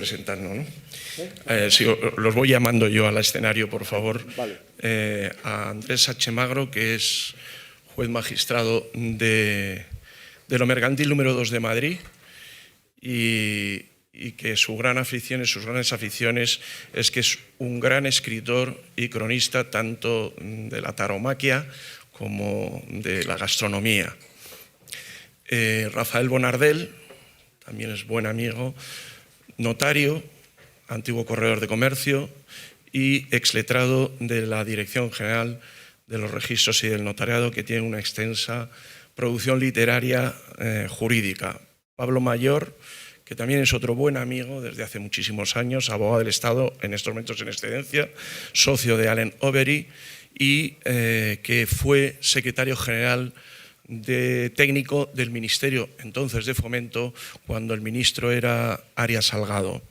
presentando, ¿no? Sí, los voy llamando yo al escenario, por favor. Vale. A Andrés H. Magro, que es juez magistrado de lo mercantil número 2 de Madrid, y que sus grandes aficiones es que es un gran escritor y cronista tanto de la tauromaquia como de la gastronomía. Rafael Bonardel, también es buen amigo, notario, antiguo corredor de comercio y exletrado de la Dirección General de los Registros y del Notariado, que tiene una extensa producción literaria jurídica. Pablo Mayor, que también es otro buen amigo desde hace muchísimos años, abogado del Estado, en estos momentos en excedencia, socio de Allen Overy y que fue secretario general técnico del Ministerio entonces de Fomento, cuando el ministro era Arias Salgado.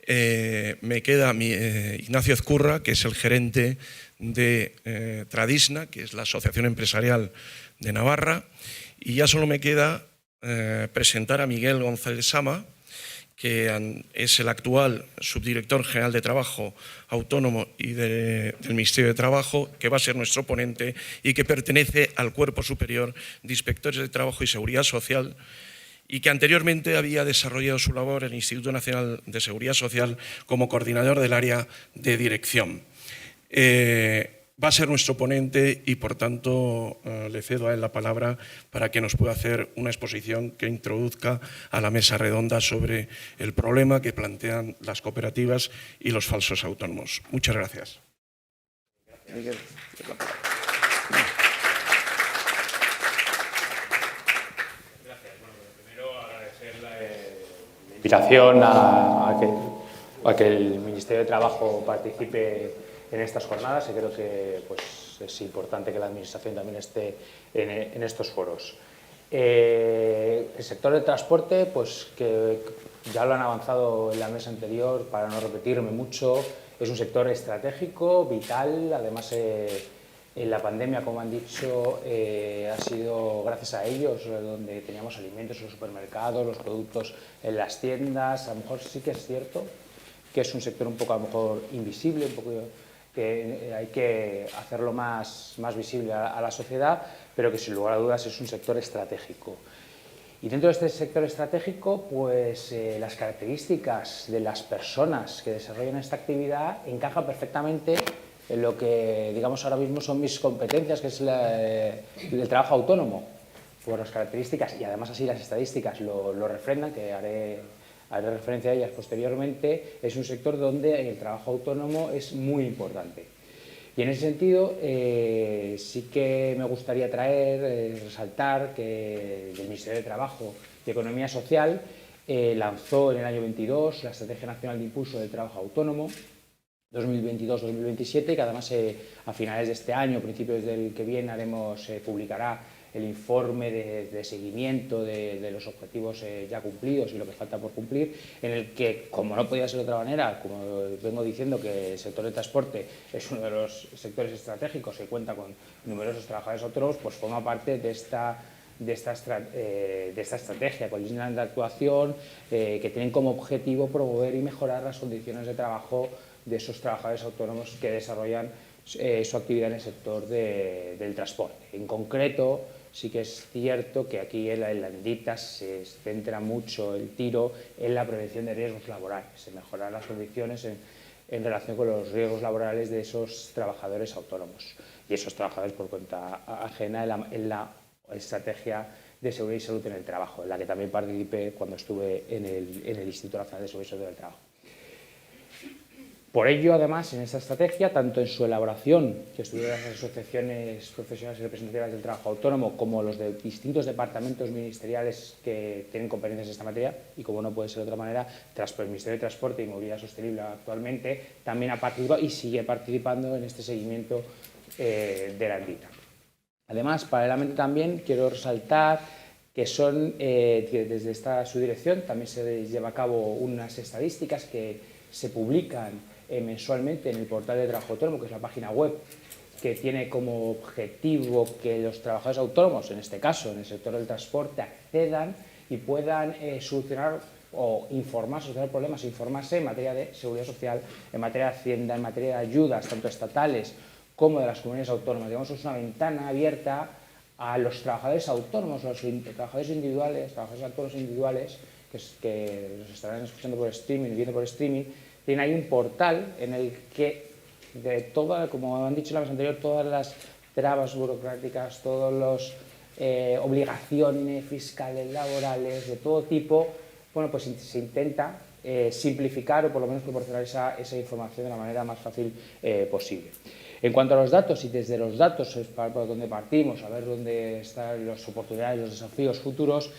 Me queda Ignacio Ezcurra, que es el gerente de Tradisna, que es la Asociación Empresarial de Navarra, y ya solo me queda presentar a Miguel González Sama, que es el actual subdirector general de Trabajo Autónomo y del Ministerio de Trabajo, que va a ser nuestro ponente y que pertenece al Cuerpo Superior de Inspectores de Trabajo y Seguridad Social, y que anteriormente había desarrollado su labor en el Instituto Nacional de Seguridad Social como coordinador del área de dirección. Va a ser nuestro ponente y, por tanto, le cedo a él la palabra para que nos pueda hacer una exposición que introduzca a la mesa redonda sobre el problema que plantean las cooperativas y los falsos autónomos. Muchas gracias. Miguel. Invitación a que el Ministerio de Trabajo participe en estas jornadas, y creo que pues, es importante que la Administración también esté en estos foros. El sector del transporte, pues que ya lo han avanzado en la mesa anterior, para no repetirme mucho, es un sector estratégico, vital. Además, en la pandemia, como han dicho, ha sido gracias a ellos donde teníamos alimentos en los supermercados, los productos en las tiendas. A lo mejor sí que es cierto que es un sector un poco, a lo mejor, invisible, un poco que hay que hacerlo más visible a la sociedad, pero que sin lugar a dudas es un sector estratégico. Y dentro de este sector estratégico, pues las características de las personas que desarrollan esta actividad encajan perfectamente en lo que, digamos, ahora mismo son mis competencias, que es el trabajo autónomo. Por las características, y además así las estadísticas lo refrendan, que haré referencia a ellas posteriormente. Es un sector donde el trabajo autónomo es muy importante. Y en ese sentido, sí que me gustaría resaltar que el Ministerio de Trabajo y Economía Social lanzó en el año 22 la Estrategia Nacional de Impulso del Trabajo Autónomo 2022-2027, que además a finales de este año, principios del que viene, publicará el informe de seguimiento de los objetivos ya cumplidos y lo que falta por cumplir, en el que, como no podía ser de otra manera, como vengo diciendo, que el sector del transporte es uno de los sectores estratégicos que cuenta con numerosos trabajadores autónomos, pues forma parte de esta estrategia, con líneas de actuación que tienen como objetivo promover y mejorar las condiciones de trabajo de esos trabajadores autónomos que desarrollan su actividad en el sector del transporte. En concreto, sí que es cierto que aquí en la Endita se centra mucho el tiro en la prevención de riesgos laborales, en mejorar las condiciones en relación con los riesgos laborales de esos trabajadores autónomos y esos trabajadores por cuenta ajena en la estrategia de seguridad y salud en el trabajo, en la que también participé cuando estuve en el Instituto Nacional de Seguridad y Salud del Trabajo. Por ello, además, en esta estrategia, tanto en su elaboración, que estuvieron las asociaciones profesionales y representativas del trabajo autónomo, como los de distintos departamentos ministeriales que tienen competencias en esta materia, y como no puede ser de otra manera, el Ministerio de Transporte y Movilidad Sostenible actualmente también ha participado y sigue participando en este seguimiento de la Endita. Además, paralelamente también quiero resaltar que desde esta subdirección también se lleva a cabo unas estadísticas que se publican mensualmente en el portal de trabajo autónomo, que es la página web, que tiene como objetivo que los trabajadores autónomos, en este caso en el sector del transporte, accedan y puedan solucionar o informarse, o tener problemas, informarse en materia de seguridad social, en materia de hacienda, en materia de ayudas, tanto estatales como de las comunidades autónomas. Digamos, es una ventana abierta a los trabajadores autónomos, los trabajadores individuales, trabajadores autónomos individuales, que los estarán escuchando por streaming, viendo por streaming. Tienen ahí un portal en el que, como han dicho en la vez anterior, todas las trabas burocráticas, todas las obligaciones fiscales, laborales, de todo tipo, bueno, pues se intenta simplificar o por lo menos proporcionar esa información de la manera más fácil posible. En cuanto a los datos, y desde los datos es por donde partimos, a ver dónde están las oportunidades, los desafíos futuros,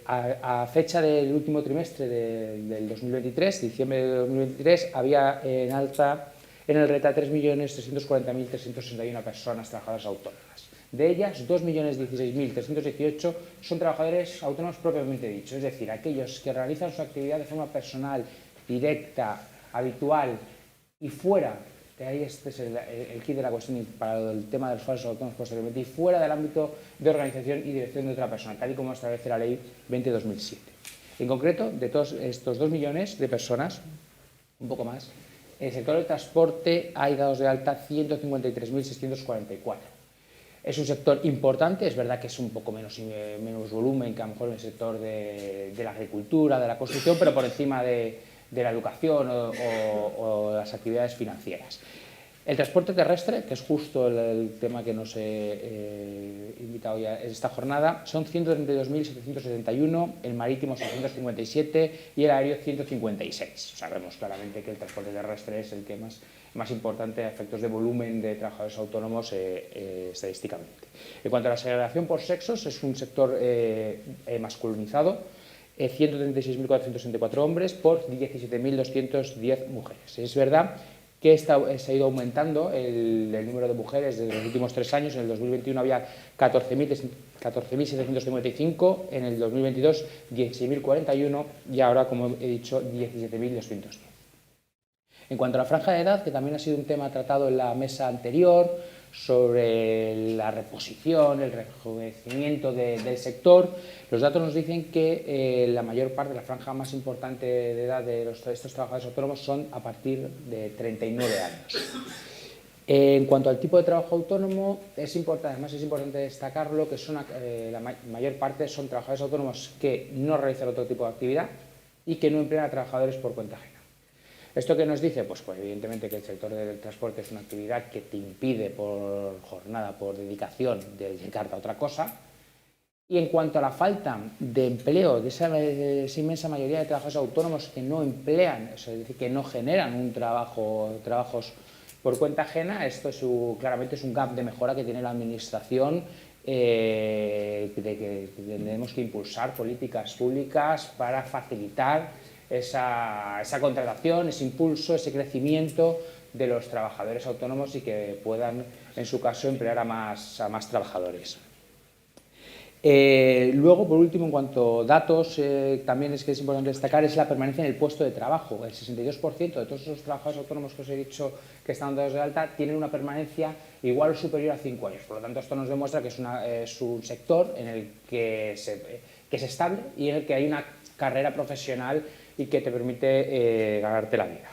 a fecha del último trimestre del 2023, diciembre de 2023, había en alta en el RETA 3.340.361 personas trabajadoras autónomas. De ellas, 2.016.318 son trabajadores autónomos propiamente dicho, es decir, aquellos que realizan su actividad de forma personal, directa, habitual y fuera, que ahí este es el kit de la cuestión para el tema de los falsos autónomos posteriormente, y fuera del ámbito de organización y dirección de otra persona, tal y como establece la Ley 20/2007. En concreto, de todos estos 2 millones de personas, un poco más, en el sector del transporte hay dados de alta 153.644. Es un sector importante, es verdad que es un poco menos volumen que a lo mejor en el sector de la agricultura, de la construcción, pero por encima de la educación o las actividades financieras. El transporte terrestre, que es justo el tema que nos he invitado ya en esta jornada, son 132.771, el marítimo 657 y el aéreo 156. Sabemos claramente que el transporte terrestre es el que más importante a efectos de volumen de trabajadores autónomos estadísticamente. En cuanto a la segregación por sexos, es un sector masculinizado, 136.464 hombres por 17.210 mujeres. Es verdad que se ha ido aumentando el número de mujeres desde los últimos 3 años. En el 2021 había 14.755, en el 2022 16.041 y ahora, como he dicho, 17.210. En cuanto a la franja de edad, que también ha sido un tema tratado en la mesa anterior, sobre la reposición, el rejuvenecimiento del sector, los datos nos dicen que la mayor parte de la franja más importante de edad de estos trabajadores autónomos son a partir de 39 años. En cuanto al tipo de trabajo autónomo, además es importante destacarlo que la mayor parte son trabajadores autónomos que no realizan otro tipo de actividad y que no emplean a trabajadores por cuenta ajena. ¿Esto qué nos dice? Pues evidentemente que el sector del transporte es una actividad que te impide por jornada, por dedicación, dedicarte a otra cosa. Y en cuanto a la falta de empleo de esa inmensa mayoría de trabajadores autónomos que no emplean, es decir, que no generan trabajos por cuenta ajena, esto claramente es un gap de mejora que tiene la Administración, de que tenemos que impulsar políticas públicas para facilitar esa contratación, ese impulso, ese crecimiento de los trabajadores autónomos y que puedan, en su caso, emplear a más trabajadores. Luego, por último, en cuanto a datos, también es importante destacar es la permanencia en el puesto de trabajo. El 62% de todos esos trabajadores autónomos que os he dicho que están dados de alta tienen una permanencia igual o superior a 5 años. Por lo tanto, esto nos demuestra que es un sector en el que es estable y en el que hay una carrera profesional y que te permite ganarte la vida.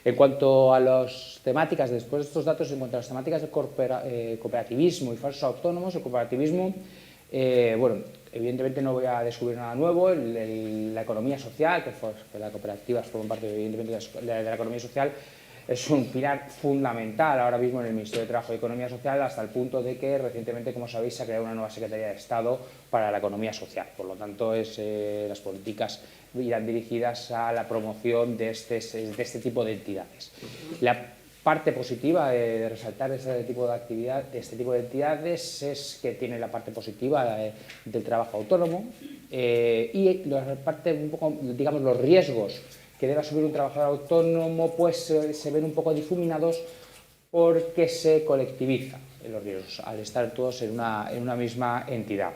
En cuanto a las temáticas, después de estos datos, en cuanto a las temáticas de cooperativismo y falsos autónomos, el cooperativismo, evidentemente no voy a descubrir nada nuevo. La economía social, que las cooperativas forman parte evidentemente de la economía social, es un pilar fundamental ahora mismo en el Ministerio de Trabajo y Economía Social, hasta el punto de que recientemente, como sabéis, se ha creado una nueva Secretaría de Estado para la economía social. Por lo tanto, las políticas irán dirigidas a la promoción de este tipo de entidades. La parte positiva de resaltar este tipo de entidades es que tiene la parte positiva del trabajo autónomo y la parte un poco, digamos, los riesgos que debe asumir un trabajador autónomo, pues se ven un poco difuminados porque se colectivizan los riesgos al estar todos en una misma entidad.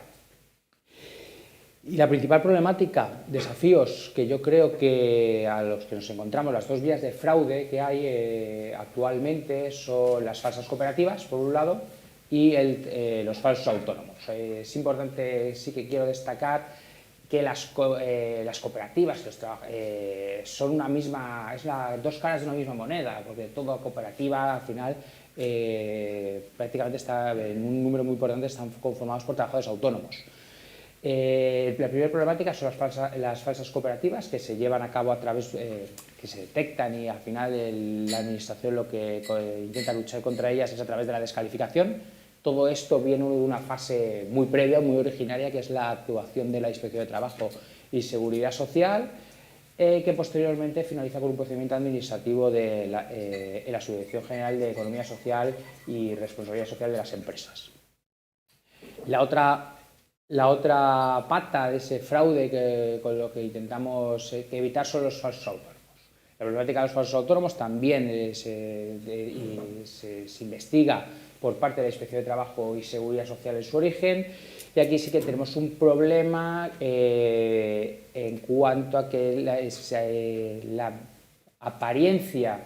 Y la principal problemática, desafíos que yo creo que a los que nos encontramos, las dos vías de fraude que hay actualmente son las falsas cooperativas, por un lado, y los falsos autónomos. Es importante, sí que quiero destacar que las cooperativas son dos caras de una misma moneda, porque toda cooperativa al final prácticamente está en un número muy importante, están conformados por trabajadores autónomos. La primera problemática son las falsas cooperativas que se llevan a cabo a través, que se detectan, y al final la administración lo que intenta luchar contra ellas es a través de la descalificación. Todo esto viene de una fase muy previa, muy originaria, que es la actuación de la Inspección de Trabajo y Seguridad Social, que posteriormente finaliza con un procedimiento administrativo en la Subdirección General de Economía Social y Responsabilidad Social de las Empresas. La otra pata de ese fraude con lo que intentamos evitar son los falsos autónomos. La problemática de los falsos autónomos también se investiga por parte de la Inspección de Trabajo y Seguridad Social en su origen, y aquí sí que tenemos un problema en cuanto a que la apariencia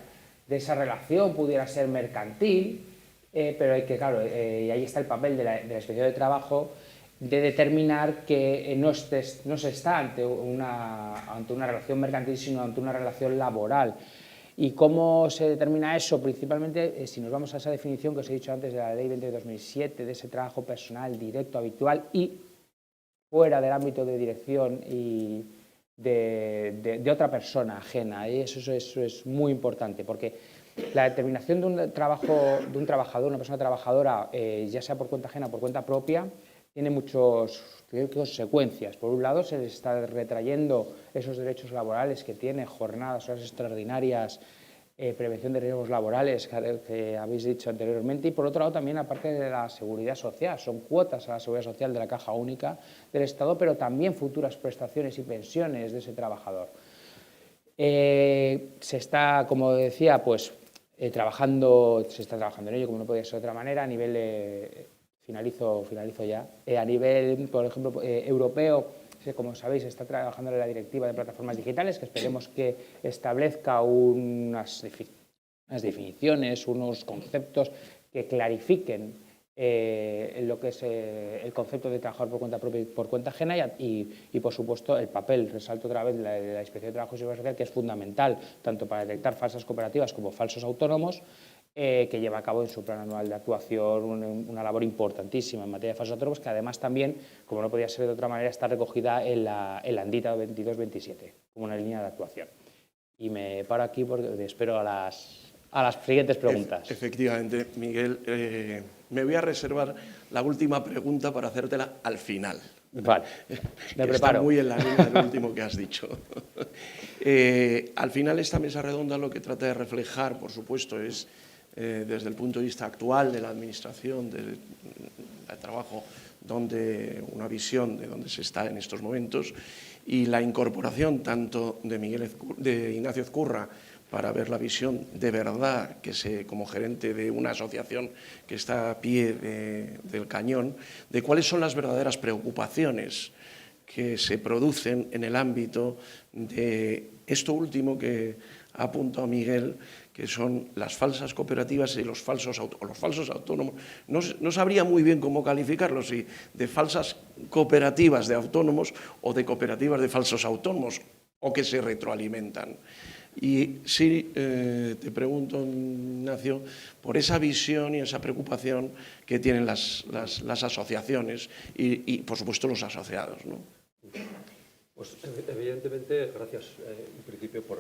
de esa relación pudiera ser mercantil, pero hay que, claro, y ahí está el papel de la Inspección de Trabajo de determinar que no se está ante una relación mercantil, sino ante una relación laboral. ¿Y cómo se determina eso? Principalmente, si nos vamos a esa definición que os he dicho antes de la Ley 20 de 2007, de ese trabajo personal, directo, habitual y fuera del ámbito de dirección y de otra persona ajena. Y eso es muy importante, porque la determinación de un trabajador, una persona trabajadora, ya sea por cuenta ajena o por cuenta propia, tiene muchas consecuencias. Por un lado, se les está retrayendo esos derechos laborales que tiene, jornadas, horas extraordinarias, prevención de riesgos laborales que habéis dicho anteriormente, y por otro lado también, aparte de la seguridad social, son cuotas a la seguridad social de la Caja Única del Estado, pero también futuras prestaciones y pensiones de ese trabajador. Se está, como decía, pues se está trabajando en ello, como no podía ser de otra manera, a nivel finalizo ya. A nivel, por ejemplo, europeo, como sabéis, se está trabajando en la Directiva de Plataformas Digitales, que esperemos que establezca unas definiciones, unos conceptos que clarifiquen lo que es el concepto de trabajador por cuenta propia y por cuenta ajena, y por supuesto, el papel, resalto otra vez, de la Inspección de Trabajo y Seguridad Social, que es fundamental tanto para detectar falsas cooperativas como falsos autónomos, que lleva a cabo en su plan anual de actuación una labor importantísima en materia de falsos autónomos, que además también, como no podía ser de otra manera, está recogida en la ANDITA 22-27 como una línea de actuación. Y me paro aquí porque espero a las siguientes preguntas. Efectivamente, Miguel, me voy a reservar la última pregunta para hacértela al final. Vale, me preparo. Está muy en la línea del último que has dicho. Al final, esta mesa redonda lo que trata de reflejar, por supuesto, es desde el punto de vista actual de la Administración, del trabajo, una visión de dónde se está en estos momentos, y la incorporación tanto de Ignacio Ezcurra para ver la visión de verdad, como gerente de una asociación que está a pie del cañón, de cuáles son las verdaderas preocupaciones que se producen en el ámbito de esto último que ha apuntado Miguel, que son las falsas cooperativas y los falsos autónomos. No sabría muy bien cómo calificarlos, si de falsas cooperativas de autónomos o de cooperativas de falsos autónomos, o que se retroalimentan. Y sí, te pregunto, Ignacio, por esa visión y esa preocupación que tienen las asociaciones y, por supuesto, los asociados, ¿no? Pues evidentemente, gracias en principio por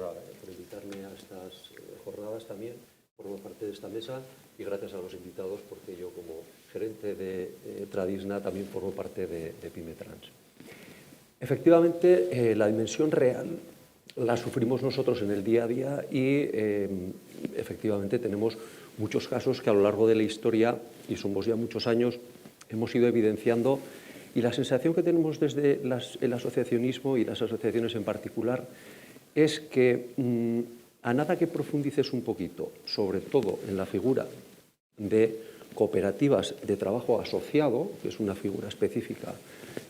invitarme a estas jornadas también, formo parte de esta mesa, y gracias a los invitados porque yo como gerente de Tradisna también formo parte de Pymetrans. Efectivamente, la dimensión real la sufrimos nosotros en el día a día y efectivamente tenemos muchos casos que a lo largo de la historia, y somos ya muchos años, hemos ido evidenciando. Y la sensación que tenemos desde el asociacionismo y las asociaciones en particular es que a nada que profundices un poquito, sobre todo en la figura de cooperativas de trabajo asociado, que es una figura específica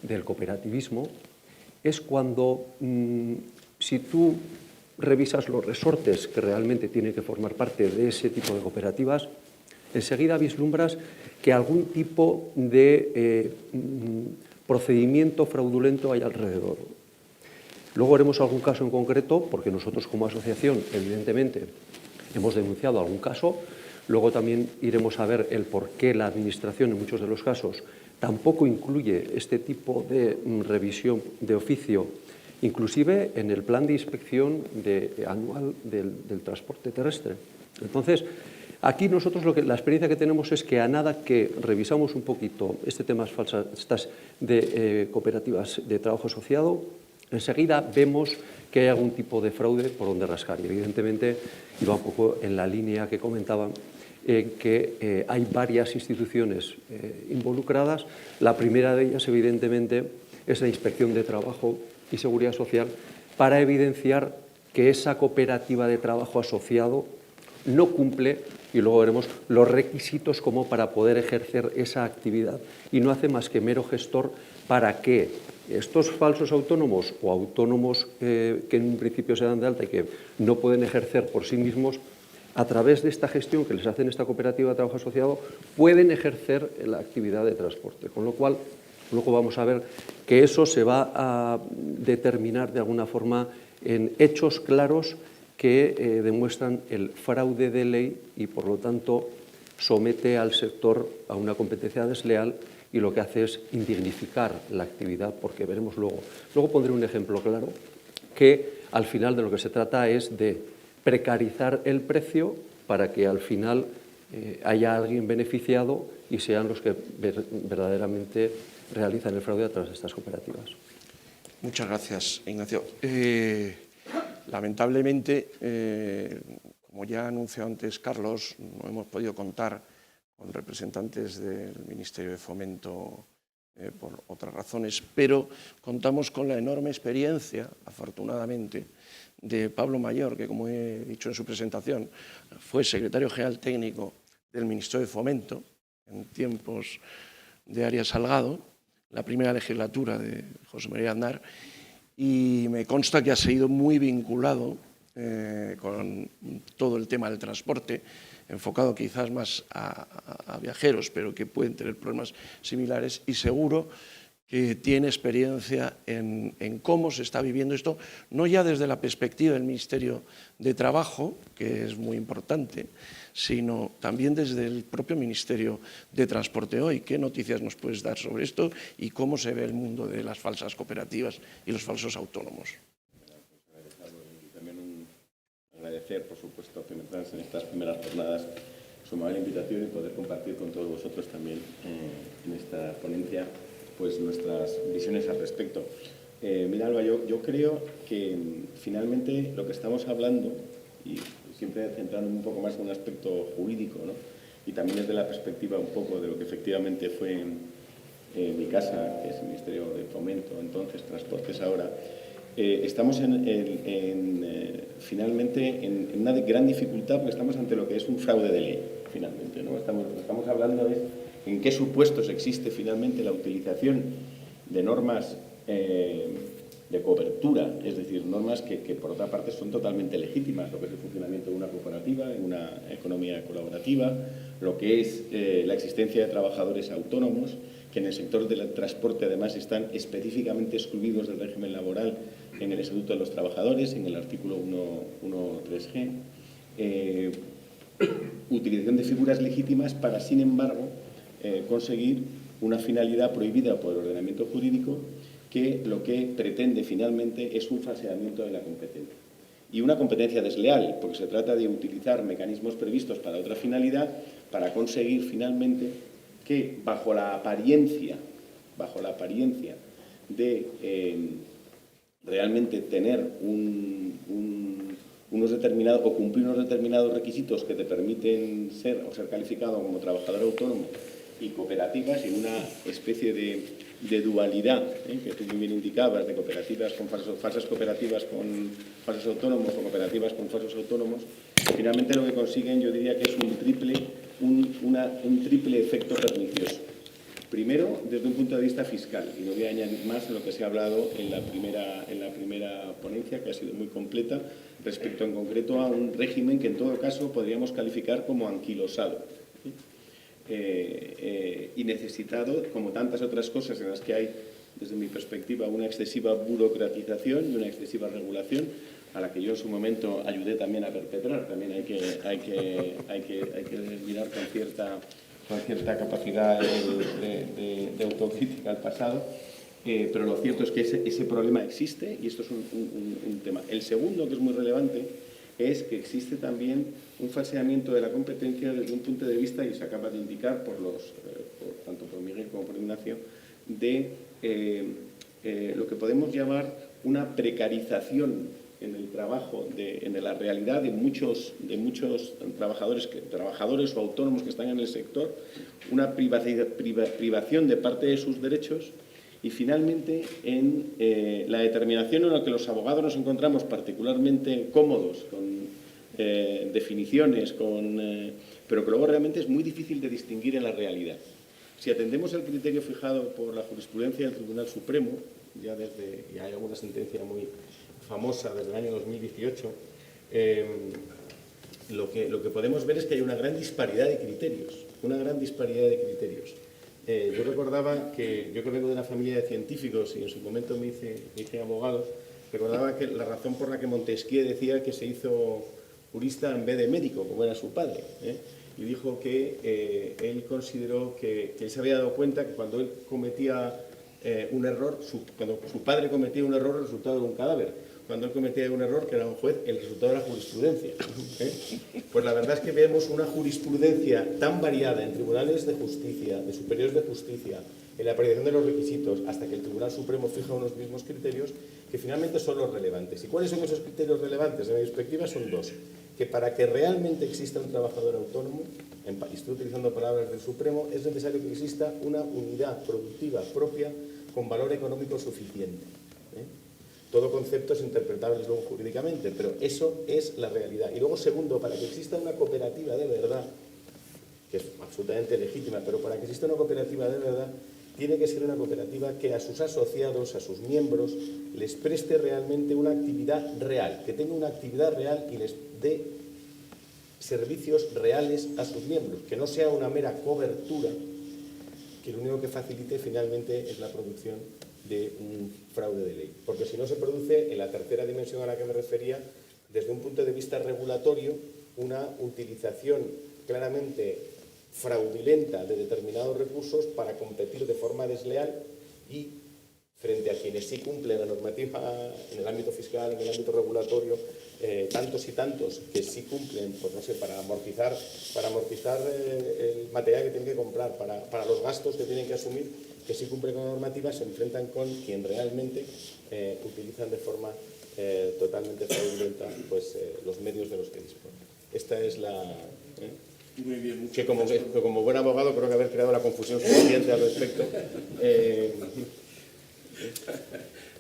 del cooperativismo, es cuando, si tú revisas los resortes que realmente tienen que formar parte de ese tipo de cooperativas, enseguida vislumbras que algún tipo de procedimiento fraudulento hay alrededor. Luego haremos algún caso en concreto, porque nosotros como asociación, evidentemente, hemos denunciado algún caso. Luego también iremos a ver el por qué la Administración, en muchos de los casos, tampoco incluye este tipo de revisión de oficio, inclusive en el plan de inspección anual del transporte terrestre. Entonces, aquí nosotros la experiencia que tenemos es que a nada que revisamos un poquito este tema estas de cooperativas de trabajo asociado, enseguida vemos que hay algún tipo de fraude por donde rascar. Y evidentemente iba un poco en la línea que comentaban, que hay varias instituciones involucradas. La primera de ellas, evidentemente, es la Inspección de Trabajo y Seguridad Social, para evidenciar que esa cooperativa de trabajo asociado no cumple, y luego veremos los requisitos como para poder ejercer esa actividad, y no hace más que mero gestor para que estos falsos autónomos o autónomos que en un principio se dan de alta y que no pueden ejercer por sí mismos, a través de esta gestión que les hace en esta cooperativa de trabajo asociado, pueden ejercer la actividad de transporte. Con lo cual, luego vamos a ver que eso se va a determinar de alguna forma en hechos claros que demuestran el fraude de ley y, por lo tanto, somete al sector a una competencia desleal, y lo que hace es indignificar la actividad, porque veremos luego. Luego pondré un ejemplo claro, que al final de lo que se trata es de precarizar el precio para que al final haya alguien beneficiado y sean los que verdaderamente realizan el fraude a través de estas cooperativas. Muchas gracias, Ignacio. Lamentablemente, como ya anunció antes Carlos, no hemos podido contar con representantes del Ministerio de Fomento por otras razones, pero contamos con la enorme experiencia, afortunadamente, de Pablo Mayor, que, como he dicho en su presentación, fue secretario general técnico del Ministerio de Fomento en tiempos de Arias Salgado, la primera legislatura de José María Aznar, y me consta que ha sido muy vinculado con todo el tema del transporte, enfocado quizás más a viajeros, pero que pueden tener problemas similares, y seguro que tiene experiencia en cómo se está viviendo esto, no ya desde la perspectiva del Ministerio de Trabajo, que es muy importante, sino también desde el propio Ministerio de Transporte hoy. ¿Qué noticias nos puedes dar sobre esto y cómo se ve el mundo de las falsas cooperativas y los falsos autónomos? Agradecer, por supuesto, que me traes en estas primeras jornadas su amable invitación y poder compartir con todos vosotros también en esta ponencia pues nuestras visiones al respecto. Mira, Alba, yo creo que finalmente lo que estamos hablando, y siempre centrándome un poco más en un aspecto jurídico, ¿no? Y también desde la perspectiva un poco de lo que efectivamente fue mi casa, que es el Ministerio de Fomento, entonces Transportes ahora, estamos finalmente en una gran dificultad, porque estamos ante lo que es un fraude de ley, finalmente, ¿no? Lo que estamos hablando es en qué supuestos existe finalmente la utilización de normas de cobertura, es decir, normas que por otra parte son totalmente legítimas, lo que es el funcionamiento de una cooperativa, en una economía colaborativa, lo que es la existencia de trabajadores autónomos, que en el sector del transporte además están específicamente excluidos del régimen laboral en el Estatuto de los Trabajadores, en el artículo 1.3g, utilización de figuras legítimas para, sin embargo, conseguir una finalidad prohibida por el ordenamiento jurídico, que lo que pretende finalmente es un falseamiento de la competencia. Y una competencia desleal, porque se trata de utilizar mecanismos previstos para otra finalidad para conseguir finalmente que bajo la apariencia de realmente tener unos determinados o cumplir unos determinados requisitos que te permiten ser calificado como trabajador autónomo y cooperativas, en una especie de dualidad que tú muy bien indicabas, de cooperativas con falsas cooperativas con falsos autónomos o cooperativas con falsos autónomos, finalmente lo que consiguen, yo diría que es un triple efecto pernicioso. Primero, desde un punto de vista fiscal, y no voy a añadir más en lo que se ha hablado en la primera ponencia, que ha sido muy completa, respecto en concreto a un régimen que en todo caso podríamos calificar como anquilosado, ¿sí? Y necesitado, como tantas otras cosas en las que hay desde mi perspectiva, una excesiva burocratización y una excesiva regulación, a la que yo en su momento ayudé también a perpetrar. También hay que mirar con cierta capacidad de autocrítica al pasado, pero lo cierto es que ese problema existe y esto es un tema. El segundo, que es muy relevante, es que existe también un falseamiento de la competencia desde un punto de vista, y se acaba de indicar tanto por Miguel como por Ignacio, de lo que podemos llamar una precarización en el trabajo, en la realidad de muchos trabajadores o autónomos que están en el sector, una privación de parte de sus derechos. Y finalmente, en la determinación en la que los abogados nos encontramos particularmente cómodos con definiciones, pero que luego realmente es muy difícil de distinguir en la realidad. Si atendemos al criterio fijado por la jurisprudencia del Tribunal Supremo, y hay alguna sentencia muy famosa desde el año 2018, lo que podemos ver es que hay una gran disparidad de criterios, Yo recordaba yo que vengo de una familia de científicos y en su momento me hice abogado, recordaba que la razón por la que Montesquieu decía que se hizo jurista en vez de médico, como era su padre, y dijo que él consideró que él se había dado cuenta que cuando él cometía un error, cuando su padre cometía un error, el resultado era un cadáver. Cuando él cometía un error, que era un juez, el resultado era jurisprudencia. Pues la verdad es que vemos una jurisprudencia tan variada en tribunales de justicia, de superiores de justicia, en la apreciación de los requisitos, hasta que el Tribunal Supremo fija unos mismos criterios que finalmente son los relevantes. ¿Y cuáles son esos criterios relevantes? De mi perspectiva son dos. Que para que realmente exista un trabajador autónomo, y estoy utilizando palabras del Supremo, es necesario que exista una unidad productiva propia con valor económico suficiente. Todo concepto es interpretable luego jurídicamente, pero eso es la realidad. Y luego, segundo, para que exista una cooperativa de verdad, que es absolutamente legítima, pero para que exista una cooperativa de verdad, tiene que ser una cooperativa que a sus asociados, a sus miembros, les preste realmente una actividad real, que tenga una actividad real y les dé servicios reales a sus miembros, que no sea una mera cobertura, que lo único que facilite finalmente es la producción de un fraude de ley. Porque si no se produce, en la tercera dimensión a la que me refería, desde un punto de vista regulatorio, una utilización claramente fraudulenta de determinados recursos para competir de forma desleal y frente a quienes sí cumplen la normativa en el ámbito fiscal, en el ámbito regulatorio, tantos y tantos que sí cumplen, pues no sé, para amortizar el material que tienen que comprar, para los gastos que tienen que asumir, que sí cumplen con la normativa, se enfrentan con quien realmente utilizan de forma totalmente fraudulenta los medios de los que disponen. Esta es la... Muy bien, que como buen abogado creo que haber creado la confusión suficiente al respecto.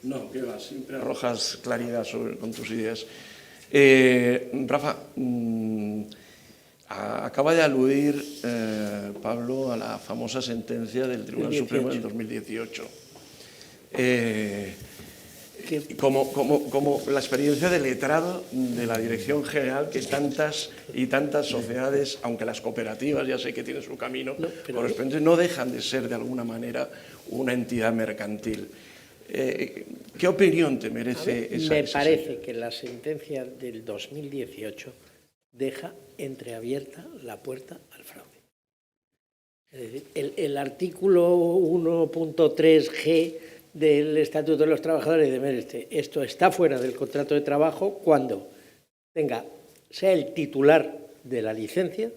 No, que va, siempre arrojas claridad con tus ideas. Rafa, acaba de aludir Pablo a la famosa sentencia del Tribunal Supremo del 2018. Como la experiencia de letrado de la Dirección General, que tantas y tantas sociedades, aunque las cooperativas ya sé que tienen su camino, no dejan de ser de alguna manera una entidad mercantil. ¿Qué opinión te merece esa? Me parece que la sentencia del 2018 deja entreabierta la puerta al fraude. Es decir, el artículo 1.3g del Estatuto de los Trabajadores de esto está fuera del contrato de trabajo cuando sea el titular de la licencia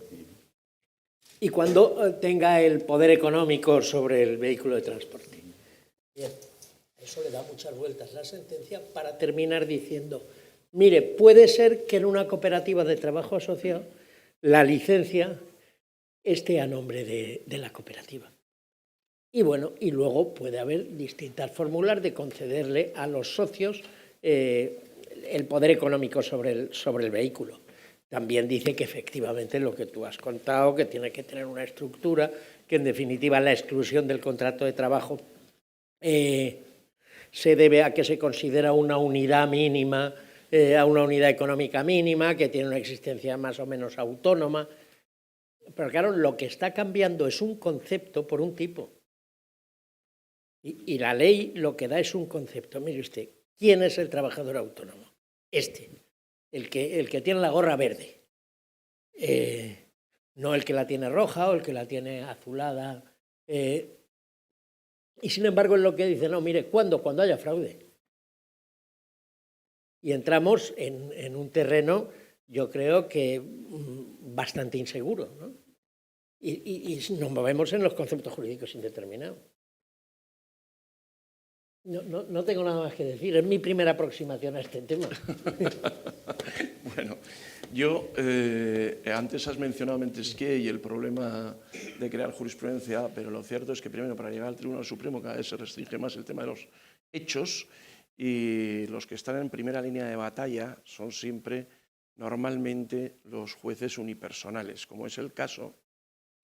y cuando tenga el poder económico sobre el vehículo de transporte. Bien, eso le da muchas vueltas la sentencia para terminar diciendo, mire, puede ser que en una cooperativa de trabajo asociado la licencia esté a nombre de la cooperativa. Y bueno, y luego puede haber distintas fórmulas de concederle a los socios el poder económico sobre el vehículo. También dice que efectivamente lo que tú has contado, que tiene que tener una estructura, que en definitiva la exclusión del contrato de trabajo se debe a que se considera una unidad mínima, a una unidad económica mínima, que tiene una existencia más o menos autónoma. Pero claro, lo que está cambiando es un concepto por un tipo. Y la ley lo que da es un concepto. Mire usted, ¿quién es el trabajador autónomo? El que tiene la gorra verde. No el que la tiene roja o el que la tiene azulada. Y sin embargo es lo que dice, no, mire, ¿cuándo? Cuando haya fraude. Y entramos en un terreno, yo creo que bastante inseguro, ¿no? Y nos movemos en los conceptos jurídicos indeterminados. No tengo nada más que decir, es mi primera aproximación a este tema. Bueno, yo antes has mencionado Montesquieu y el problema de crear jurisprudencia, pero lo cierto es que primero para llegar al Tribunal Supremo cada vez se restringe más el tema de los hechos y los que están en primera línea de batalla son siempre normalmente los jueces unipersonales, como es el caso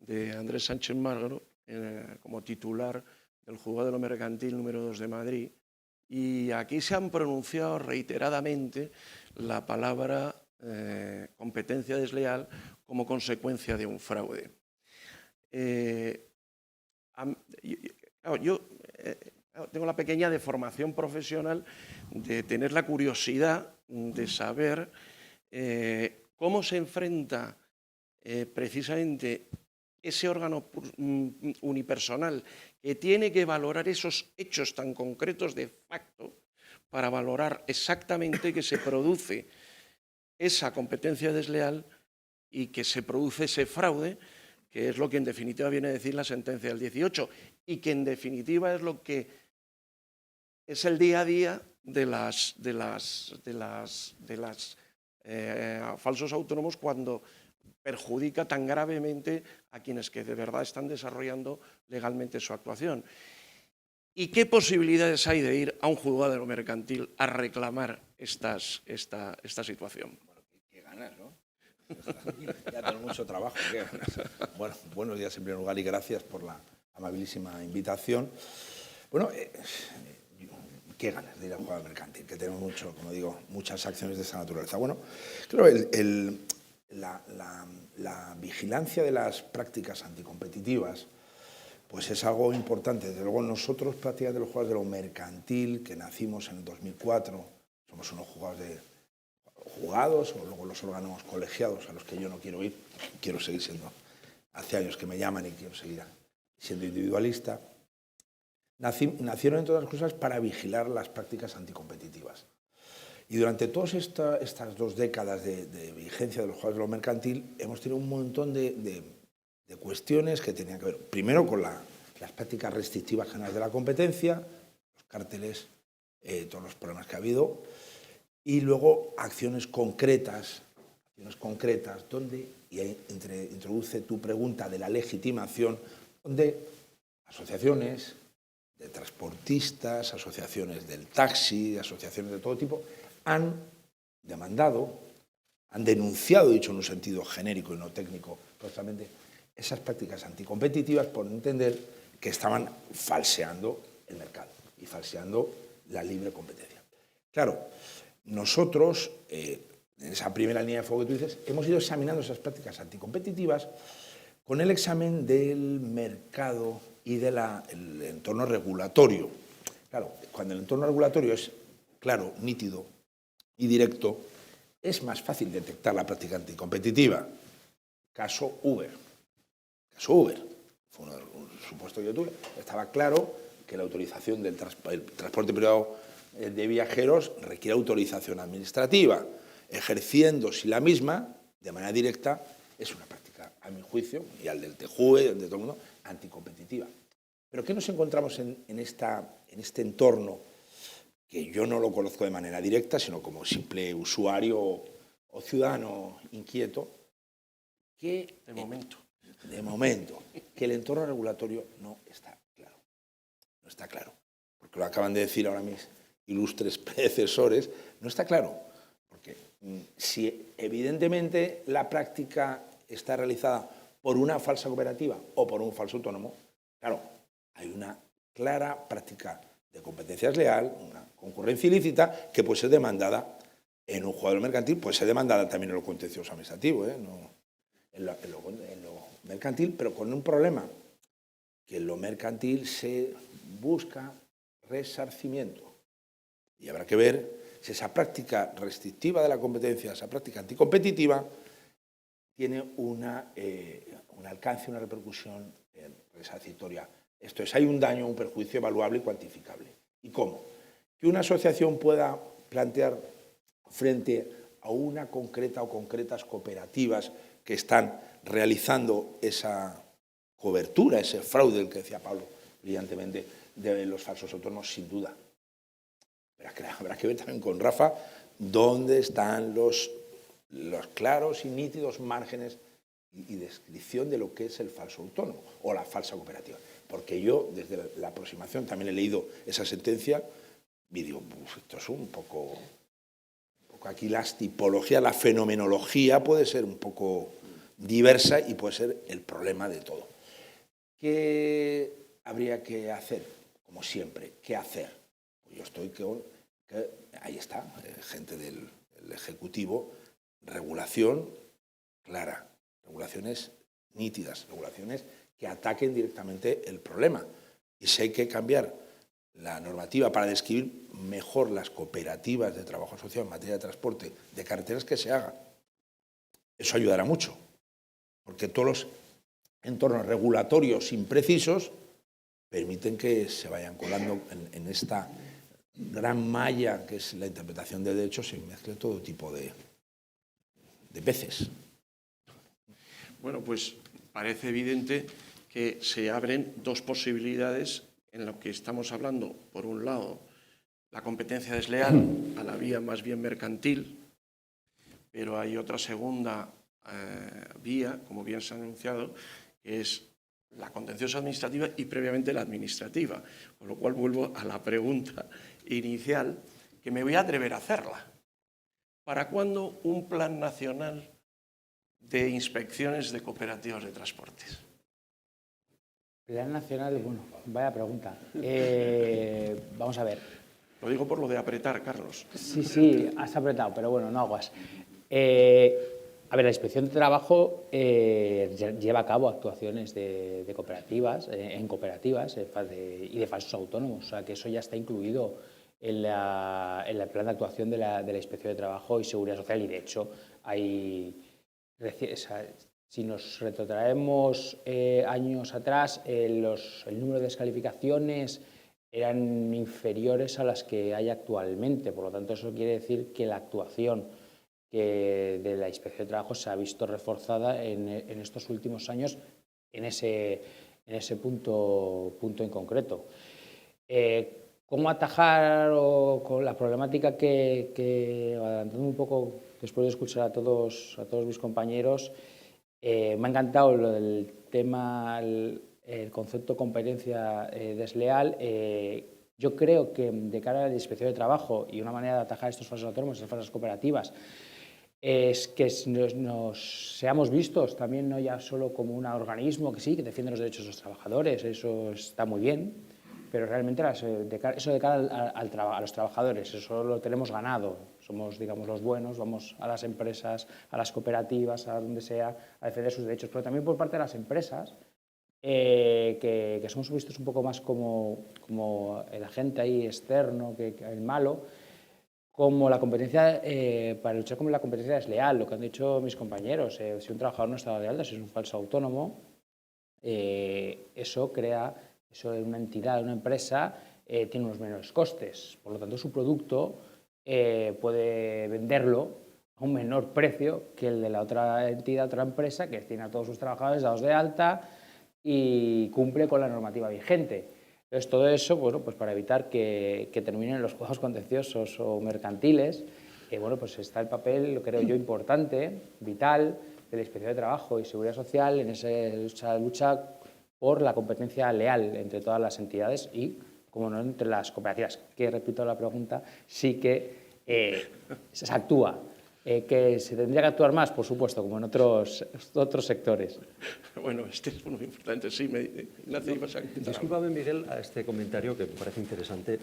de Andrés Sánchez Magro como titular del Juzgado de lo Mercantil número 2 de Madrid. Y aquí se han pronunciado reiteradamente la palabra competencia desleal como consecuencia de un fraude. Yo tengo la pequeña deformación profesional de tener la curiosidad de saber cómo se enfrenta precisamente ese órgano unipersonal que tiene que valorar esos hechos tan concretos de facto para valorar exactamente que se produce esa competencia desleal y que se produce ese fraude, que es lo que en definitiva viene a decir la sentencia del 18 y que en definitiva es lo que es el día a día de falsos autónomos cuando perjudica tan gravemente a quienes que de verdad están desarrollando legalmente su actuación. ¿Y qué posibilidades hay de ir a un juzgado de lo mercantil a reclamar esta situación? Bueno, qué ganas, ¿no? Ya tengo mucho trabajo. Qué ganas. Bueno, buenos días en primer lugar y gracias por la amabilísima invitación. Bueno, qué ganas de ir a un juzgado mercantil, que tenemos mucho, como digo, muchas acciones de esa naturaleza. Bueno, creo la vigilancia de las prácticas anticompetitivas pues es algo importante. Desde luego nosotros prácticamente los juzgados de lo mercantil, que nacimos en el 2004, somos unos juzgados o luego los órganos colegiados a los que yo no quiero ir, quiero seguir siendo, hace años que me llaman y quiero seguir siendo individualista, nacieron entre otras cosas para vigilar las prácticas anticompetitivas. Y durante todas estas 2 décadas de vigencia de los juzgados de lo mercantil hemos tenido un montón de cuestiones que tenían que ver, primero, con las prácticas restrictivas generales de la competencia, los cárteles, todos los problemas que ha habido, y luego acciones concretas donde, y ahí introduce tu pregunta de la legitimación, donde asociaciones de transportistas, asociaciones del taxi, asociaciones de todo tipo, han demandado, han denunciado, dicho en un sentido genérico y no técnico, totalmente, esas prácticas anticompetitivas por entender que estaban falseando el mercado y falseando la libre competencia. Claro, nosotros, en esa primera línea de fuego que tú dices, hemos ido examinando esas prácticas anticompetitivas con el examen del mercado y del entorno regulatorio. Claro, cuando el entorno regulatorio es claro, nítido y directo, es más fácil detectar la práctica anticompetitiva. Caso Uber. Fue un supuesto que yo tuve. Estaba claro que la autorización del transporte privado de viajeros requiere autorización administrativa, ejerciendo si la misma, de manera directa, es una práctica, a mi juicio, y al del TJUE, de todo el mundo, anticompetitiva. Pero ¿qué nos encontramos en este entorno, que yo no lo conozco de manera directa, sino como simple usuario o ciudadano inquieto, que de momento, que el entorno regulatorio no está claro. No está claro. Porque lo acaban de decir ahora mis ilustres predecesores, no está claro. Porque si evidentemente la práctica está realizada por una falsa cooperativa o por un falso autónomo, claro, hay una clara práctica de competencia desleal, una concurrencia ilícita que puede ser demandada en un juzgado mercantil, puede ser demandada también en lo contencioso administrativo, no, en lo mercantil, pero con un problema, que en lo mercantil se busca resarcimiento. Y habrá que ver si esa práctica restrictiva de la competencia, esa práctica anticompetitiva, tiene un alcance, una repercusión resarcitoria. Esto es, hay un daño, un perjuicio evaluable y cuantificable. ¿Y cómo? Que una asociación pueda plantear frente a una concreta o concretas cooperativas que están realizando esa cobertura, ese fraude del que decía Pablo brillantemente, de los falsos autónomos, sin duda. Habrá que ver también con Rafa dónde están los claros y nítidos márgenes y descripción de lo que es el falso autónomo o la falsa cooperativa. Porque yo, desde la aproximación, también he leído esa sentencia y digo, esto es un poco aquí las tipologías, la fenomenología puede ser un poco diversa y puede ser el problema de todo. ¿Qué habría que hacer? Como siempre, ¿qué hacer? Yo estoy ahí está, gente del Ejecutivo, regulación clara, regulaciones nítidas, regulaciones que ataquen directamente el problema. Y si hay que cambiar la normativa para describir mejor las cooperativas de trabajo asociado en materia de transporte de carreteras, que se haga. Eso ayudará mucho, porque todos los entornos regulatorios imprecisos permiten que se vayan colando en esta gran malla que es la interpretación de derechos y mezcle todo tipo de peces. Bueno, pues parece evidente que se abren dos posibilidades en lo que estamos hablando. Por un lado, la competencia desleal a la vía más bien mercantil, pero hay otra segunda vía, como bien se ha anunciado, que es la contenciosa administrativa y previamente la administrativa. Con lo cual vuelvo a la pregunta inicial, que me voy a atrever a hacerla. ¿Para cuándo un plan nacional de inspecciones de cooperativas de transportes? Plan nacional, bueno, vaya pregunta. Vamos a ver. Lo digo por lo de apretar, Carlos. Sí, has apretado, pero bueno, no aguas. A ver, la Inspección de Trabajo lleva a cabo actuaciones de cooperativas, en cooperativas y de falsos autónomos, o sea que eso ya está incluido en el plan de actuación de la Inspección de Trabajo y Seguridad Social, y de hecho si nos retrotraemos años atrás, el número de descalificaciones eran inferiores a las que hay actualmente, por lo tanto eso quiere decir que la actuación de la Inspección de Trabajo se ha visto reforzada en estos últimos años en ese punto en concreto. ¿Cómo atajar con la problemática adelantando un poco, después de escuchar a todos mis compañeros, me ha encantado lo del tema, el concepto competencia desleal. Yo creo que de cara a la Inspección de Trabajo y una manera de atajar estos falsos autónomos, estas falsas cooperativas, es que seamos vistos también no ya solo como un organismo que sí, que defiende los derechos de los trabajadores, eso está muy bien, pero realmente eso de cara a los trabajadores, eso lo tenemos ganado, somos, digamos, los buenos, vamos a las empresas, a las cooperativas, a donde sea, a defender sus derechos, pero también por parte de las empresas, que somos vistos un poco más como el agente ahí externo, que el malo, como la competencia, para luchar contra la competencia desleal, lo que han dicho mis compañeros. Si un trabajador no está de alta, si es un falso autónomo, eso en una entidad, una empresa, tiene unos menores costes. Por lo tanto, su producto puede venderlo a un menor precio que el de la otra entidad, otra empresa, que tiene a todos sus trabajadores dados de alta y cumple con la normativa vigente. Entonces, todo eso, bueno, pues para evitar que terminen los juegos contenciosos o mercantiles, bueno, pues está el papel, lo creo yo, importante, vital, de la Inspección de Trabajo y Seguridad Social en esa lucha por la competencia leal entre todas las entidades y, como no, entre las cooperativas, que, repito la pregunta, sí que se actúa. ¿Que se tendría que actuar más? Por supuesto, como en otros sectores. Bueno, este es muy importante, sí. Ignacio, ibas a comentar. Discúlpame, Miguel, a este comentario que me parece interesante.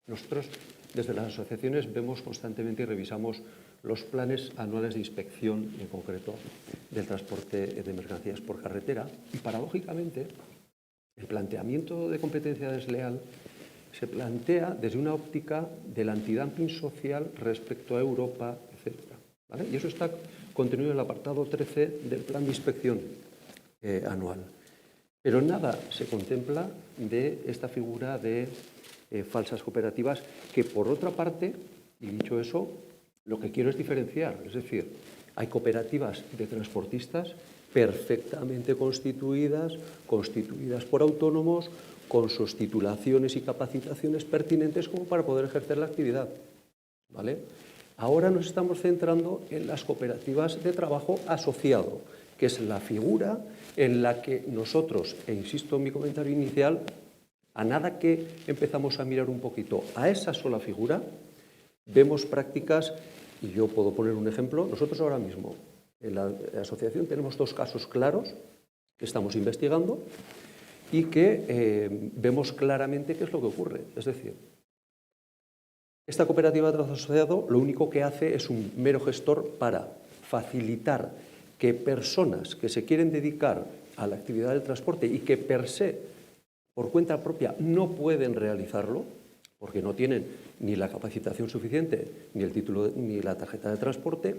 Nosotros, desde las asociaciones, vemos constantemente y revisamos los planes anuales de inspección, en concreto, del transporte de mercancías por carretera. Y, paradójicamente, El planteamiento de competencia desleal se plantea desde una óptica del antidumping social respecto a Europa, etc. ¿Vale? Y eso está contenido en el apartado 13 del plan de inspección anual. Pero nada se contempla de esta figura de falsas cooperativas, que por otra parte, y dicho eso, lo que quiero es diferenciar. Es decir, hay cooperativas de transportistas perfectamente constituidas por autónomos, con sus titulaciones y capacitaciones pertinentes como para poder ejercer la actividad. ¿Vale? Ahora nos estamos centrando en las cooperativas de trabajo asociado, que es la figura en la que nosotros, e insisto en mi comentario inicial, a nada que empezamos a mirar un poquito a esa sola figura, vemos prácticas, y yo puedo poner un ejemplo. Nosotros ahora mismo en la asociación tenemos 2 casos claros que estamos investigando y que vemos claramente qué es lo que ocurre. Es decir, esta cooperativa de trabajo asociado lo único que hace es un mero gestor para facilitar que personas que se quieren dedicar a la actividad del transporte y que per se, por cuenta propia, no pueden realizarlo, porque no tienen ni la capacitación suficiente, ni el título, ni la tarjeta de transporte,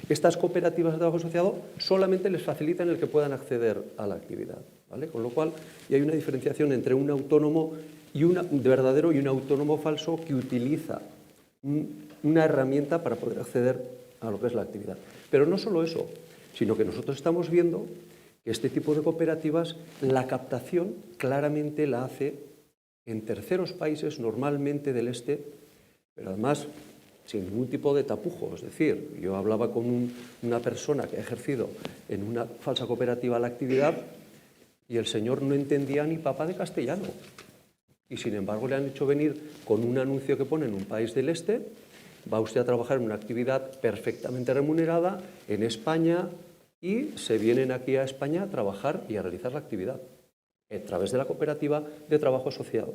estas cooperativas de trabajo asociado solamente les facilitan el que puedan acceder a la actividad, ¿vale? Con lo cual, y hay una diferenciación entre un autónomo de verdadero y un autónomo falso que utiliza una herramienta para poder acceder a lo que es la actividad. Pero no solo eso, sino que nosotros estamos viendo que este tipo de cooperativas, la captación claramente la hace en terceros países, normalmente del este, pero además sin ningún tipo de tapujo. Es decir, yo hablaba con una persona que ha ejercido en una falsa cooperativa la actividad y el señor no entendía ni papa de castellano. Y sin embargo le han hecho venir con un anuncio que pone en un país del este: va usted a trabajar en una actividad perfectamente remunerada en España, y se vienen aquí a España a trabajar y a realizar la actividad a través de la cooperativa de trabajo asociado.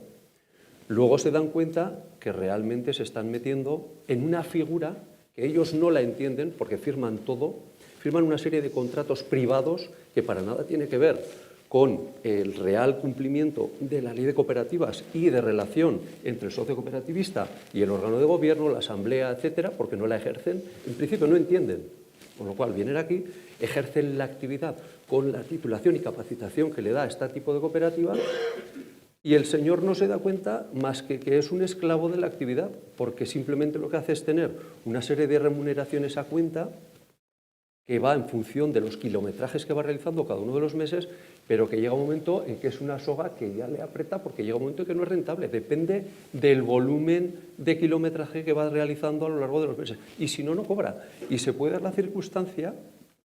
Luego se dan cuenta que realmente se están metiendo en una figura que ellos no la entienden, porque firman todo, firman una serie de contratos privados que para nada tiene que ver con el real cumplimiento de la ley de cooperativas y de relación entre el socio cooperativista y el órgano de gobierno, la asamblea, etcétera, porque no la ejercen, en principio no entienden. Con lo cual vienen aquí, ejercen la actividad con la titulación y capacitación que le da este tipo de cooperativa, y el señor no se da cuenta más que es un esclavo de la actividad, porque simplemente lo que hace es tener una serie de remuneraciones a cuenta que va en función de los kilometrajes que va realizando cada uno de los meses, pero que llega un momento en que es una soga que ya le aprieta, porque llega un momento en que no es rentable. Depende del volumen de kilometraje que va realizando a lo largo de los meses. Y si no, no cobra. Y se puede dar la circunstancia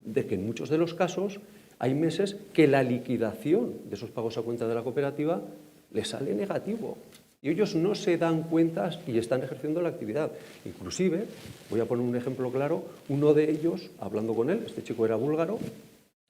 de que en muchos de los casos hay meses que la liquidación de esos pagos a cuenta de la cooperativa les sale negativo. Y ellos no se dan cuenta y están ejerciendo la actividad. Inclusive, voy a poner un ejemplo claro, uno de ellos, hablando con él, este chico era búlgaro,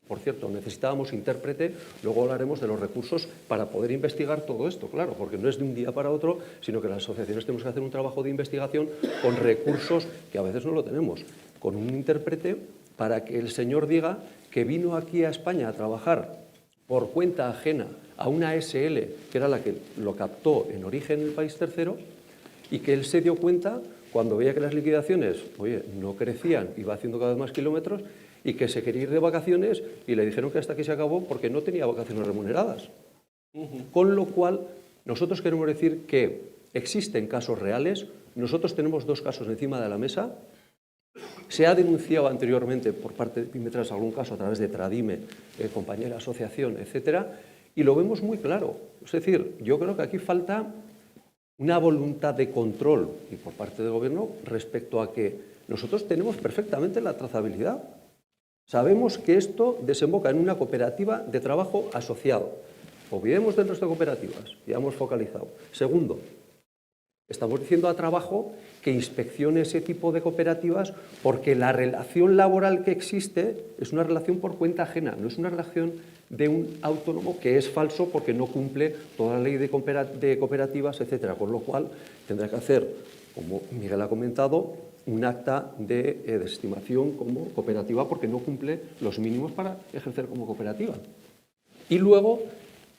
por cierto, necesitábamos intérprete, luego hablaremos de los recursos para poder investigar todo esto, claro, porque no es de un día para otro, sino que las asociaciones tenemos que hacer un trabajo de investigación con recursos que a veces no lo tenemos, con un intérprete para que el señor diga que vino aquí a España a trabajar por cuenta ajena a una SL, que era la que lo captó en origen en el país tercero, y que él se dio cuenta cuando veía que las liquidaciones, oye, no crecían, iba haciendo cada vez más kilómetros, y que se quería ir de vacaciones y le dijeron que hasta aquí se acabó porque no tenía vacaciones remuneradas. Con lo cual, nosotros queremos decir que existen casos reales. Nosotros tenemos 2 casos encima de la mesa. Se ha denunciado anteriormente por parte de Pimetras algún caso a través de Tradime, compañera asociación, etcétera, y lo vemos muy claro. Es decir, yo creo que aquí falta una voluntad de control y por parte del gobierno respecto a que nosotros tenemos perfectamente la trazabilidad. Sabemos que esto desemboca en una cooperativa de trabajo asociado. Olvidemos del resto de cooperativas, ya hemos focalizado. Segundo, estamos diciendo a trabajo que inspeccione ese tipo de cooperativas, porque la relación laboral que existe es una relación por cuenta ajena, no es una relación de un autónomo, que es falso porque no cumple toda la ley de cooperativas, etcétera. Con lo cual tendrá que hacer, como Miguel ha comentado, un acta de desestimación como cooperativa porque no cumple los mínimos para ejercer como cooperativa. Y luego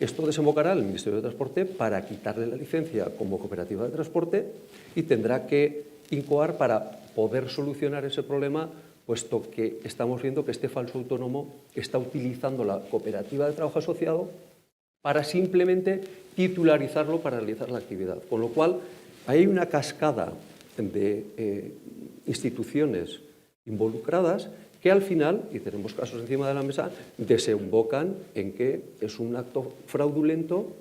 Esto desembocará al Ministerio de Transporte para quitarle la licencia como cooperativa de transporte y tendrá que incoar para poder solucionar ese problema, puesto que estamos viendo que este falso autónomo está utilizando la cooperativa de trabajo asociado para simplemente titularizarlo para realizar la actividad. Con lo cual, hay una cascada de instituciones involucradas que al final, y tenemos casos encima de la mesa, desembocan en que es un acto fraudulento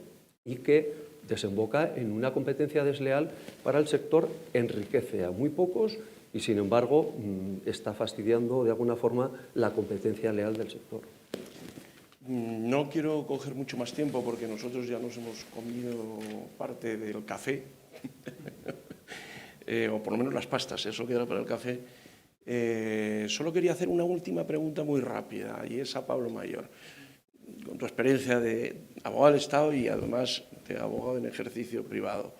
y que desemboca en una competencia desleal para el sector, enriquece a muy pocos y, sin embargo, está fastidiando de alguna forma la competencia leal del sector. No quiero coger mucho más tiempo porque nosotros ya nos hemos comido parte del café, o por lo menos las pastas, eso queda para el café. Solo quería hacer una última pregunta muy rápida, y es a Pablo Mayor. Con tu experiencia de abogado del Estado y además de abogado en ejercicio privado,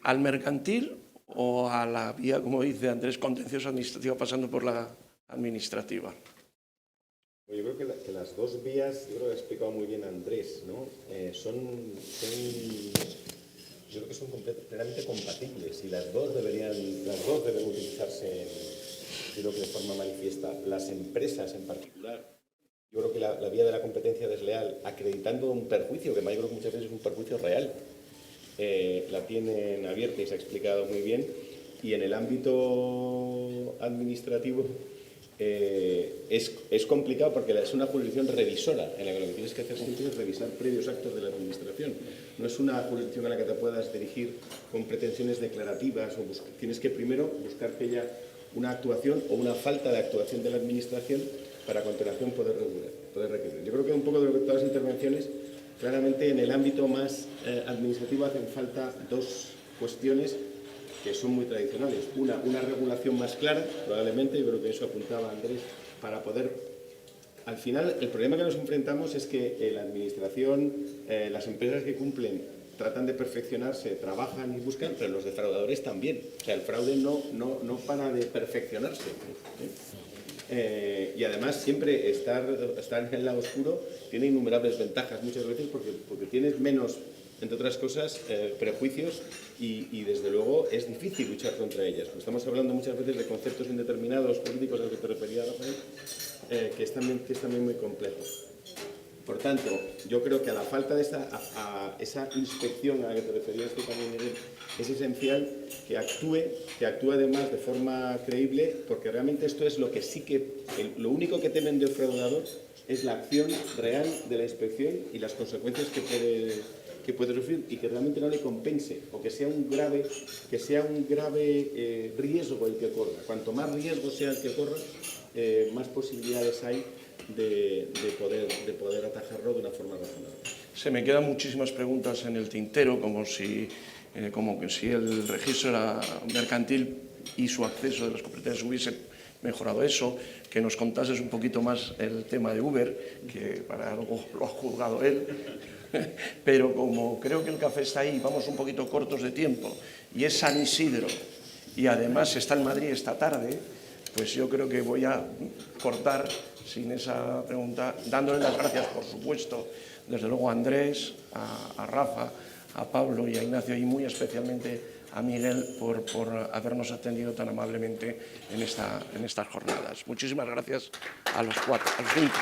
¿al mercantil o a la vía, como dice Andrés, contencioso administrativa pasando por la administrativa? Yo creo que las dos vías, yo creo que ha explicado muy bien Andrés, ¿no? Yo creo que son plenamente compatibles y las dos deben utilizarse, yo creo que de forma manifiesta. Las empresas en particular, yo creo que la vía de la competencia desleal, acreditando un perjuicio, que yo creo que muchas veces es un perjuicio real, la tienen abierta y se ha explicado muy bien. Y en el ámbito administrativo es complicado porque es una jurisdicción revisora en la que lo que tienes que hacer siempre es revisar previos actos de la administración. No es una jurisdicción en la que te puedas dirigir con pretensiones declarativas o tienes que primero buscar que haya una actuación o una falta de actuación de la administración para a continuación poder requerir. Yo creo que un poco de todas las intervenciones, claramente en el ámbito más administrativo hacen falta dos cuestiones que son muy tradicionales. Una regulación más clara, probablemente, yo creo que eso apuntaba Andrés, para poder... Al final, el problema que nos enfrentamos es que la administración, las empresas que cumplen, tratan de perfeccionarse, trabajan y buscan, pero los defraudadores también. O sea, el fraude no para de perfeccionarse. Y además, siempre estar en el lado oscuro tiene innumerables ventajas muchas veces porque tienes menos, entre otras cosas, prejuicios y desde luego es difícil luchar contra ellas. Pues estamos hablando muchas veces de conceptos indeterminados políticos a los que te refería Rafael, que es también muy complejo. Por tanto, yo creo que a la falta de esa inspección a la que te referías tú también, Miguel, es esencial que actúe además de forma creíble, porque realmente esto es lo que sí que... lo único que temen del fraudador es la acción real de la inspección y las consecuencias que puede sufrir y que realmente no le compense o que sea un grave riesgo el que corra. Cuanto más riesgo sea el que corra, más posibilidades hay de poder atajarlo de una forma razonable. Se me quedan muchísimas preguntas en el tintero, como si el registro era mercantil y su acceso de las competencias hubiese mejorado eso, que nos contases un poquito más el tema de Uber, que para algo lo ha juzgado él. Pero como creo que el café está ahí, vamos un poquito cortos de tiempo, y es San Isidro, y además está en Madrid esta tarde, pues yo creo que voy a cortar sin esa pregunta, dándole las gracias, por supuesto, desde luego a Andrés, a Rafa, a Pablo y a Ignacio, y muy especialmente a Miguel por habernos atendido tan amablemente en estas jornadas. Muchísimas gracias a los cuatro, a los cinco.